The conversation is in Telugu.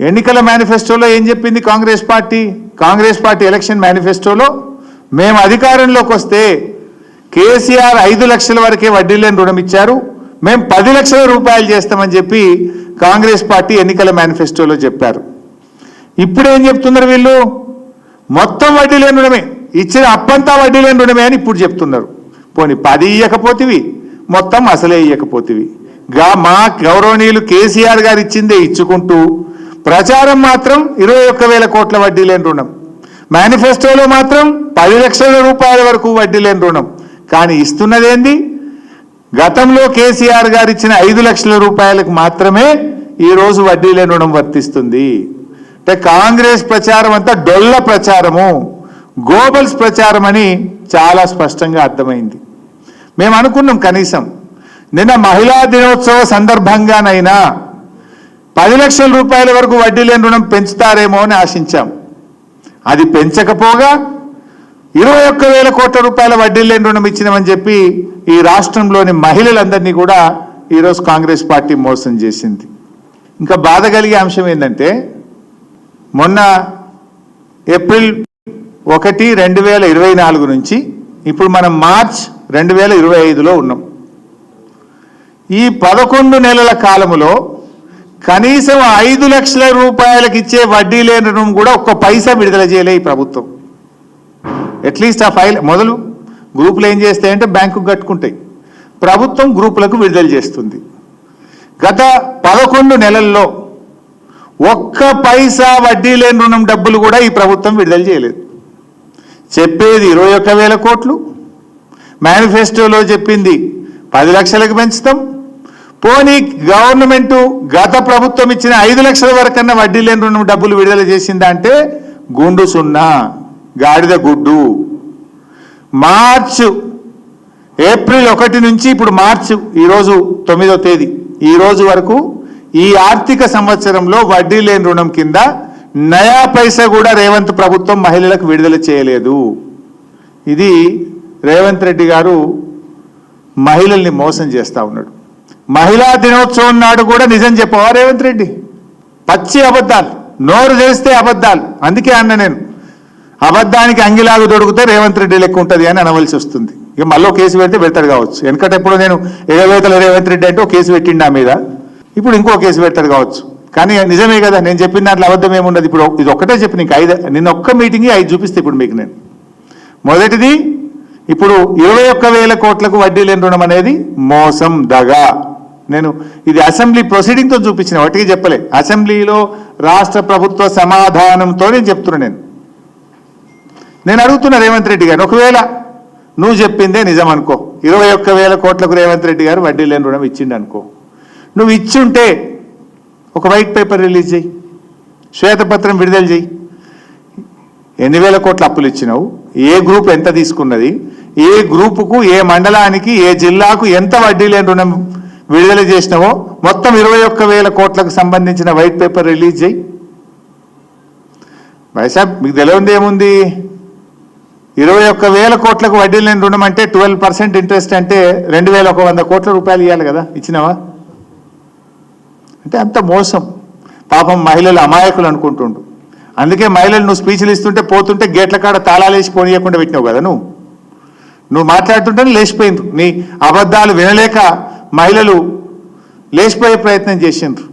ఎన్నికల మేనిఫెస్టోలో ఏం చెప్పింది కాంగ్రెస్ పార్టీ ఎలక్షన్ మేనిఫెస్టోలో మేము అధికారంలోకి వస్తే కేసీఆర్ 5 లక్షల వరకే వడ్డీ లేని రుణం ఇచ్చారు, మేము 10 లక్షల రూపాయలు చేస్తామని చెప్పి కాంగ్రెస్ పార్టీ ఎన్నికల మేనిఫెస్టోలో చెప్పారు. ఇప్పుడు ఏం చెప్తున్నారు వీళ్ళు? మొత్తం వడ్డీ లేని రుణమే, ఇచ్చిన అప్పంతా వడ్డీ లేని రుణమే అని ఇప్పుడు చెప్తున్నారు. పోనీ 10 ఇయ్యకపోతివి, మొత్తం అసలే ఇయ్యకపోతివి. మా గౌరవనీయులు కేసీఆర్ గారు ఇచ్చిందే ఇచ్చుకుంటూ ప్రచారం మాత్రం 21,000 కోట్ల వడ్డీ లేని రుణం, మేనిఫెస్టోలో మాత్రం 10 లక్షల రూపాయల వరకు వడ్డీ లేని రుణం. కానీ ఇస్తున్నదేంది? గతంలో కేసీఆర్ గారు ఇచ్చిన 5 లక్షల రూపాయలకు మాత్రమే ఈరోజు వడ్డీ లేని రుణం వర్తిస్తుంది. అంటే కాంగ్రెస్ ప్రచారం అంతా డొల్ల ప్రచారము, గోబల్స్ ప్రచారం అని చాలా స్పష్టంగా అర్థమైంది. మేము అనుకున్నాం కనీసం నిన్న మహిళా దినోత్సవ సందర్భంగానైనా 10 లక్షల రూపాయల వరకు వడ్డీ లేని రుణం పెంచుతారేమో అని ఆశించాం. అది పెంచకపోగా 21,000 కోట్ల రూపాయల వడ్డీ లేని రుణం ఇచ్చినామని చెప్పి ఈ రాష్ట్రంలోని మహిళలందరినీ కూడా ఈరోజు కాంగ్రెస్ పార్టీ మోసం చేసింది. ఇంకా బాధ కలిగే అంశం ఏంటంటే మొన్న ఏప్రిల్ 1, 2024 నుంచి ఇప్పుడు మనం మార్చ్ 2025లో ఉన్నాం. ఈ 11 నెలల కాలములో కనీసం 5 లక్షల రూపాయలకు ఇచ్చే వడ్డీ లేని రుణం కూడా ఒక్క పైసా విడుదల చేయలే ఈ ప్రభుత్వం. అట్లీస్ట్ ఆ ఫైల్ మొదలు గ్రూపులు ఏం చేస్తాయంటే బ్యాంకు కట్టుకుంటాయి, ప్రభుత్వం గ్రూపులకు విడుదల చేస్తుంది. గత 11 నెలల్లో ఒక్క పైసా వడ్డీ లేని రుణం డబ్బులు కూడా ఈ ప్రభుత్వం విడుదల చేయలేదు. చెప్పేది 21,000 కోట్లు, మేనిఫెస్టోలో చెప్పింది 10 లక్షలకు పెంచుతాం. పోనీ గవర్నమెంట్ గత ప్రభుత్వం ఇచ్చిన 5 లక్షల వరకన్నా వడ్డీ లేని రుణం డబ్బులు విడుదల చేసిందా అంటే గుండు సున్నా, గాడిద గుడ్డు. ఏప్రిల్ 1 నుంచి ఇప్పుడు మార్చి ఈరోజు 9వ తేదీ ఈ రోజు వరకు ఈ ఆర్థిక సంవత్సరంలో వడ్డీ లేని రుణం కింద నయా పైసా కూడా రేవంత్ ప్రభుత్వం మహిళలకు విడుదల చేయలేదు. ఇది రేవంత్ రెడ్డి గారు మహిళల్ని మోసం చేస్తూ ఉన్నాడు. మహిళా దినోత్సవం నాడు కూడా నిజం చెప్పవా రేవంత్ రెడ్డి? పచ్చి అబద్ధాలు, నోరు చేస్తే అబద్ధాలు. అందుకే అన్న నేను అబద్ధానికి అంగిలాగు దొరికితే రేవంత్ రెడ్డి లెక్క ఉంటుంది అని అనవలసి వస్తుంది. ఇక మళ్ళీ కేసు పెడితే పెడతాడు కావచ్చు. వెనకటెప్పుడు నేను ఎగవేతల రేవంత్ రెడ్డి అంటే ఒక కేసు పెట్టిండు నా మీద, ఇప్పుడు ఇంకో కేసు పెడతాడు కావచ్చు. కానీ నిజమే కదా, నేను చెప్పిన దాంట్లో అబద్ధం ఏముండదు. ఇప్పుడు ఇది ఒక్కటే చెప్పి నీకు 5 నిన్న ఒక్క మీటింగ్ 5 చూపిస్తే ఇప్పుడు మీకు నేను మొదటిది ఇప్పుడు 21,000 కోట్లకు వడ్డీ లేని రుణం అనేది మోసం, దగా. నేను ఇది అసెంబ్లీ ప్రొసీడింగ్తో చూపించిన, వాటికి చెప్పలే. అసెంబ్లీలో రాష్ట్ర ప్రభుత్వ సమాధానంతో నేను చెప్తున్నా. నేను అడుగుతున్నా రేవంత్ రెడ్డి గారు, ఒకవేళ నువ్వు చెప్పిందే నిజం అనుకో, 21,000 కోట్లకు రేవంత్ రెడ్డి గారు వడ్డీ లేని రుణం ఇచ్చిండు అనుకో, నువ్వు ఇచ్చుంటే ఒక వైట్ పేపర్ రిలీజ్ చేయి, శ్వేతపత్రం విడుదల చేయి. ఎన్ని వేల కోట్ల అప్పులు ఇచ్చినావు, ఏ గ్రూప్ ఎంత తీసుకున్నది, ఏ గ్రూపుకు, ఏ మండలానికి, ఏ జిల్లాకు ఎంత వడ్డీ లేని రుణం విడుదల చేసినావో మొత్తం 21,000 కోట్లకు సంబంధించిన వైట్ పేపర్ రిలీజ్ చేయి. వైసాబ్ మీకు తెలియంది ఏముంది? 21,000 కోట్లకు వడ్డీ లేని రుణం అంటే 12% ఇంట్రెస్ట్ అంటే 2,100 కోట్ల రూపాయలు ఇవ్వాలి కదా, ఇచ్చినావా? అంటే అంత మోసం. పాపం మహిళలు అమాయకులు అనుకుంటుండు. అందుకే మహిళలు నువ్వు స్పీచ్లు ఇస్తుంటే పోతుంటే గేట్ల కాడ తాళాలు వేసి పోనీయకుండా పెట్టినావు కదా. నువ్వు మాట్లాడుతుంటే లేచిపోయిండ్రు. నీ అబద్ధాలు వినలేక మహిళలు లేచిపోయే ప్రయత్నం చేసిండ్రు.